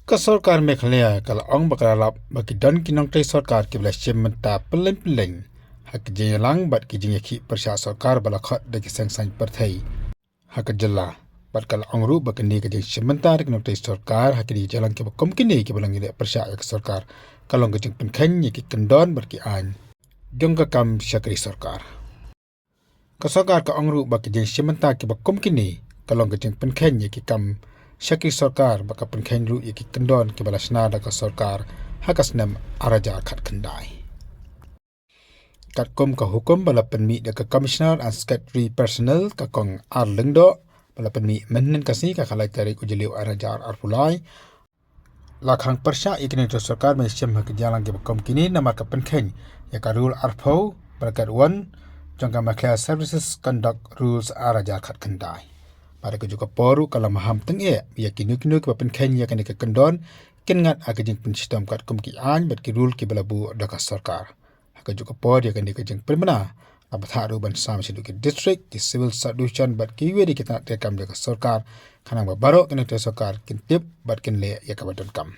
Ka sarkar Meghalaya kala ong bakalap bagi dan kinong tay sarkar ki belas cementa peleng hak jelang bat ki jingeki persya sarkar balakhat dagi sang partai hak jella bat kala ong ru bakani ke cementa kinong tay sarkar hak di jalan ke bakom kini ki balang ile persya ek sarkar kalong ke jing penken ki kendon berki an jong ka kam syakri sarkar ka sarkar ka ong ru bagi jing cementa ki bakom kini kalong ke jing penken ki kam Syakir sarkar baka penken ru iki kendon ke balas nada ka sarkar hakas nam araja khat kendai. Kat kom ka hukum bala penmi da ka commissioner and secretary personnel ka kong arlengdo bala penmi menen kasi ka khalai tarik ujeliu araja arpulai lakhang persya ikini to sarkar mai syam hak jalan ke bakom kini namar ka penken ya ka rule arpo barakat 1 jangka makla services conduct rules araja khat kendai. Pada kejuka poru kalau maham tengah ia kinu ke penken ya kan ke kendon kengat agajing pensistem kat kum ki an bat ki rule ki balabu daka sarkar kejuka por ya kan ke jing permana abat haru ban sam sidu ki district ki civil solution bat ki wedi kita rekam daka sarkar kanang babaro kan te sarkar kintip bat kin le ya ka kam